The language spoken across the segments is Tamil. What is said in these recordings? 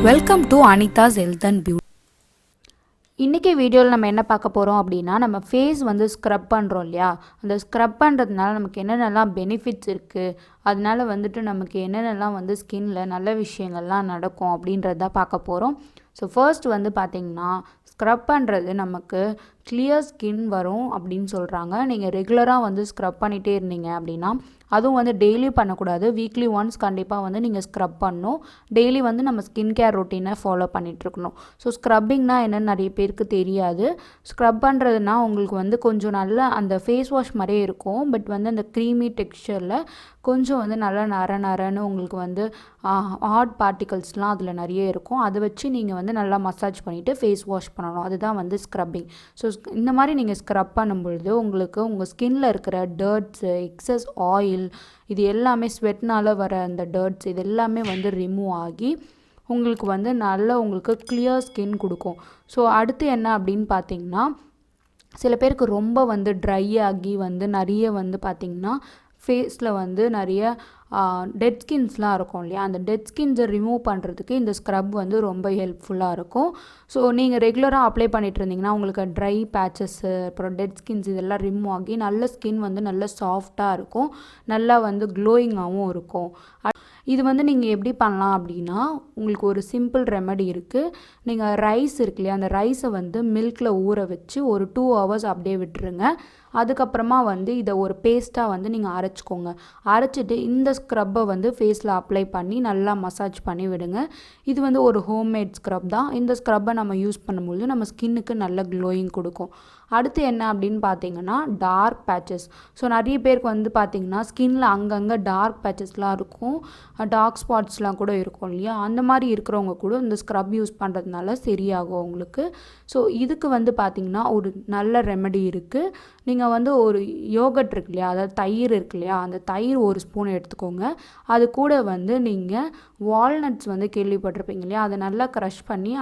Welcome to Anitha's health and beauty. இன்றைக்கி வீடியோவில் நம்ம என்ன பார்க்க போகிறோம் அப்படின்னா, நம்ம ஃபேஸ் வந்து ஸ்க்ரப் பண்ணுறோம் இல்லையா, அந்த ஸ்க்ரப் பண்ணுறதுனால நமக்கு என்னென்னலாம் பெனிஃபிட்ஸ் இருக்குது, அதனால வந்துட்டு நமக்கு என்னென்னலாம் வந்து ஸ்கின்ல நல்ல விஷயங்கள்லாம் நடக்கும் அப்படின்றது தான் பார்க்க போகிறோம். ஸோ ஃபர்ஸ்ட் வந்து பார்த்திங்கன்னா, ஸ்க்ரப் பண்ணுறது நமக்கு கிளியர் ஸ்கின் வரும் அப்படின்னு சொல்கிறாங்க. நீங்கள் ரெகுலராக வந்து ஸ்க்ரப் பண்ணிகிட்டே இருந்தீங்க அப்படின்னா, அதுவும் வந்து டெய்லி பண்ணக்கூடாது, வீக்லி ஒன்ஸ் கண்டிப்பாக வந்து நீங்கள் ஸ்க்ரப் பண்ணணும். டெய்லி வந்து நம்ம ஸ்கின் கேர் ரொட்டீனை ஃபாலோ பண்ணிகிட்ருக்கணும். ஸோ ஸ்க்ரப்பிங்னா என்னென்னு நிறைய பேருக்கு தெரியாது. ஸ்க்ரப் பண்ணுறதுனா உங்களுக்கு வந்து கொஞ்சம் நல்ல அந்த ஃபேஸ் வாஷ் மாதிரியே இருக்கும், பட் வந்து அந்த க்ரீமி டெக்ஸ்சரில் கொஞ்சம் வந்து நல்லா நரன்னு உங்களுக்கு வந்து ஹார்ட் பார்ட்டிகல்ஸ்லாம் அதில் நிறைய இருக்கும். அதை வச்சு நீங்கள் வந்து நல்லா மசாஜ் பண்ணிவிட்டு ஃபேஸ் வாஷ் பண்ணணும். அதுதான் வந்து ஸ்க்ரப்பிங். ஸோ இந்த மாதிரி நீங்கள் ஸ்க்ரப் பண்ணும்பொழுது உங்களுக்கு உங்கள் ஸ்கின்னில் இருக்கிற டர்ட்ஸு, எக்ஸஸ் ஆயில், இது எல்லாமே ஸ்வெட்னால் வர அந்த டர்ட்ஸ் இது எல்லாமே வந்து ரிமூவ் ஆகி உங்களுக்கு வந்து நல்ல உங்களுக்கு கிளியர் ஸ்கின் கொடுக்கும். ஸோ அடுத்து என்ன அப்படின்னு பார்த்தீங்கன்னா, சில பேருக்கு ரொம்ப வந்து ட்ரை ஆகி வந்து நிறைய வந்து பார்த்திங்கன்னா ஃபேஸில் வந்து நிறைய டெட் ஸ்கின்ஸ்லாம் இருக்கும் இல்லையா, அந்த டெட் ஸ்கின்ஸை ரிமூவ் பண்ணுறதுக்கு இந்த ஸ்க்ரப் வந்து ரொம்ப ஹெல்ப்ஃபுல்லாக இருக்கும். ஸோ நீங்கள் ரெகுலராக அப்ளை பண்ணிட்டு இருந்தீங்கன்னா உங்களுக்கு ட்ரை பேச்சஸ்ஸு, அப்புறம் டெட் ஸ்கின்ஸ் இதெல்லாம் ரிமூவ் ஆகி நல்ல ஸ்கின் வந்து நல்ல சாஃப்டாக இருக்கும், நல்லா வந்து க்ளோயிங்காகவும் இருக்கும். இது வந்து நீங்கள் எப்படி பண்ணலாம் அப்படின்னா, உங்களுக்கு ஒரு சிம்பிள் ரெமெடி இருக்குது. நீங்கள் ரைஸ் இருக்கு இல்லையா, அந்த ரைஸை வந்து மில்கில் ஊற வச்சு ஒரு 2 hours அப்படியே விட்டுருங்க. அதுக்கப்புறமா வந்து இதை ஒரு பேஸ்ட்டாக வந்து நீங்கள் அரைச்சிக்கோங்க. அரைச்சிட்டு இந்த ஸ்க்ரப்பை வந்து ஃபேஸில் அப்ளை பண்ணி நல்லா மசாஜ் பண்ணி விடுங்க. இது வந்து ஒரு ஹோம்மேட் ஸ்க்ரப் தான். இந்த ஸ்க்ரப்பை நம்ம யூஸ் பண்ணும்பொழுது நம்ம ஸ்கின்னுக்கு நல்ல க்ளோயிங் கொடுக்கும். அடுத்து என்ன அப்படின்னு பார்த்தீங்கன்னா, டார்க் பேச்சஸ். ஸோ நிறைய பேருக்கு வந்து பார்த்திங்கன்னா ஸ்கின்னில் அங்கங்கே டார்க் பேச்சஸ்லாம் இருக்கும், டார்க் ஸ்பாட்ஸ்லாம் கூட இருக்கும் இல்லையா, அந்த மாதிரி இருக்கிறவங்க கூட இந்த ஸ்க்ரப் யூஸ் பண்ணுறதுனால சரியாகும் உங்களுக்கு. ஸோ இதுக்கு வந்து பார்த்திங்கன்னா ஒரு நல்ல ரெமெடி இருக்குது. நீங்கள் வந்து ஒரு யோகட் இருக்கு இல்லையா, அதாவது தயிர் இருக்கு இல்லையா, அந்த தயிர் 1 ஸ்பூன் எடுத்துக்கோங்க. அது கூட வந்து நீங்கள் வால்நட்ஸ் வந்து கேள்விப்பட்டிருப்பீங்க இல்லையா, அதை நல்லா க்ரஷ் பண்ணி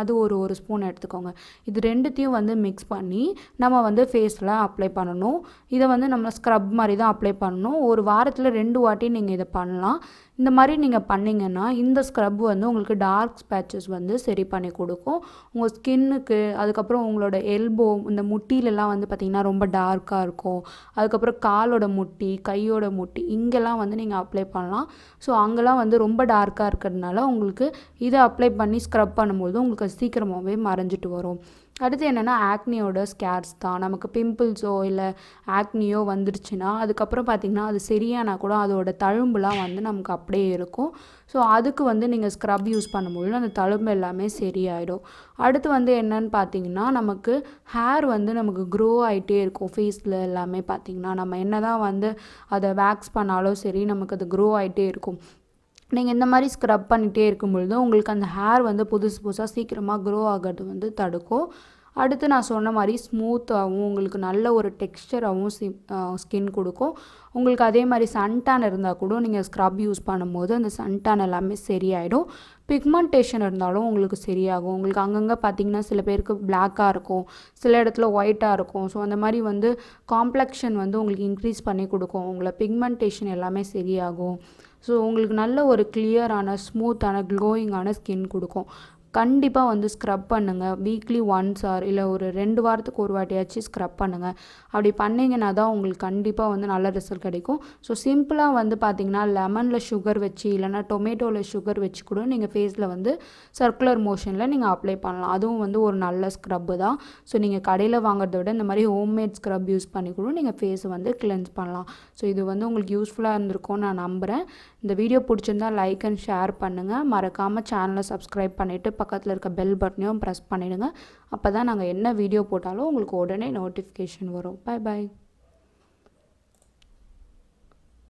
அது ஒரு ஸ்பூன் எடுத்துக்கோங்க. இது ரெண்டுத்தையும் வந்து மிக்ஸ் பண்ணி நம்ம வந்து ஃபேஸில் அப்ளை பண்ணணும். இதை வந்து நம்ம ஸ்க்ரப் மாதிரி தான் அப்ளை பண்ணணும். ஒரு வாரத்தில் 2 வாட்டி நீங்கள் இதை பண்ணலாம். இந்த மாதிரி நீங்கள் பண்ணிங்கன்னா இந்த ஸ்க்ரப் வந்து உங்களுக்கு டார்க் பேச்சஸ் வந்து சரி பண்ணி கொடுக்கும் உங்கள் ஸ்கின்னுக்கு. அதுக்கப்புறம் உங்களோட எல்போ, இந்த முட்டிலெலாம் வந்து பார்த்திங்கன்னா ரொம்ப டார்க்காக இருக்கும். அதுக்கப்புறம் காலோட முட்டி, கையோட முட்டி இங்கெல்லாம் வந்து நீங்கள் அப்ளை பண்ணலாம். ஸோ அங்கெல்லாம் வந்து ரொம்ப டார்க்காக இருக்கிறதுனால உங்களுக்கு இதை அப்ளை பண்ணி ஸ்க்ரப் பண்ணும்போது உங்களுக்கு சீக்கிரமாகவே மறைஞ்சிட்டு வரும். அடுத்து என்னென்னா, ஆக்னியோட ஸ்கேர்ஸ் தான். நமக்கு பிம்பிள்ஸோ இல்லை ஆக்னியோ வந்துடுச்சுன்னா அதுக்கப்புறம் பார்த்திங்கன்னா அது சரியானா கூட அதோட தழும்புலாம் வந்து நமக்கு அப்படியே இருக்கும். ஸோ அதுக்கு வந்து நீங்கள் ஸ்க்ரப் யூஸ் பண்ணும்போது அந்த தழும்பு எல்லாமே சரியாயிடும். அடுத்து வந்து என்னன்னு பார்த்தீங்கன்னா, நமக்கு ஹேர் வந்து நமக்கு க்ரோ ஆகிட்டே இருக்கும். ஃபேஸில் எல்லாமே பார்த்திங்கன்னா நம்ம என்ன தான் வந்து அதை வேக்ஸ் பண்ணாலும் சரி நமக்கு அது க்ரோ ஆகிட்டே இருக்கும். நீங்கள் இந்த மாதிரி ஸ்க்ரப் பண்ணிகிட்டே இருக்கும்பொழுது உங்களுக்கு அந்த ஹேர் வந்து புதுசாக சீக்கிரமாக க்ரோ ஆகிறது வந்து தடுக்கும். அடுத்து நான் சொன்ன மாதிரி ஸ்மூத்தாகவும் உங்களுக்கு நல்ல ஒரு டெக்ஸ்சராகவும் ஸ்கின் கொடுக்கும். உங்களுக்கு அதே மாதிரி சன்டான் இருந்தால் கூட நீங்கள் ஸ்க்ரப் யூஸ் பண்ணும்போது அந்த சன்டான் எல்லாமே சரியாயிடும். பிக்மெண்டேஷன் இருந்தாலும் உங்களுக்கு சரியாகும். உங்களுக்கு அங்கங்கே பார்த்திங்கன்னா சில பேருக்கு பிளாக்காக இருக்கும், சில இடத்துல ஒயிட்டாக இருக்கும். ஸோ அந்த மாதிரி வந்து காம்ப்ளெக்ஷன் வந்து உங்களுக்கு இன்க்ரீஸ் பண்ணி கொடுக்கும். உங்களை பிக்மெண்டேஷன் எல்லாமே சரியாகும். ஸோ உங்களுக்கு நல்ல ஒரு கிளியரான ஸ்மூத்தான க்ளோயிங்கான ஸ்கின் கொடுக்கும். கண்டிப்பாக வந்து ஸ்க்ரப் பண்ணுங்கள். வீக்லி ஒன்ஸ் இல்லை ஒரு 2 வாரத்துக்கு ஒரு வாட்டியாச்சும் ஸ்க்ரப் பண்ணுங்கள். அப்படி பண்ணிங்கன்னா தான் உங்களுக்கு கண்டிப்பாக வந்து நல்ல ரிசல்ட் கிடைக்கும். ஸோ சிம்பிளாக வந்து பார்த்திங்கன்னா லெமனில் சுகர் வச்சு இல்லைனா டொமேட்டோவில் சுகர் வச்சு கூட நீங்கள் ஃபேஸில் வந்து சர்க்குலர் மோஷனில் நீங்கள் அப்ளை பண்ணலாம். அதுவும் வந்து ஒரு நல்ல ஸ்க்ரப்பு தான். ஸோ நீங்கள் கடையில் வாங்குறத விட இந்த மாதிரி ஹோம்மேட் ஸ்க்ரப் யூஸ் பண்ணி கூட நீங்கள் ஃபேஸை வந்து கிளென்ஸ் பண்ணலாம். ஸோ இது வந்து உங்களுக்கு யூஸ்ஃபுல்லாக இருந்திருக்கும்னு நான் நம்புகிறேன். இந்த வீடியோ பிடிச்சிருந்தா லைக் அண்ட் ஷேர் பண்ணுங்கள். மறக்காமல் சேனலை சப்ஸ்கிரைப் பண்ணிவிட்டு பக்கத்தில் இருக்க பெல் பட்டனையும் ப்ரெஸ் பண்ணிவிடுங்க. அப்போ தான் நாங்கள் என்ன வீடியோ போட்டாலும் உங்களுக்கு உடனே நோட்டிஃபிகேஷன் வரும். Bye bye.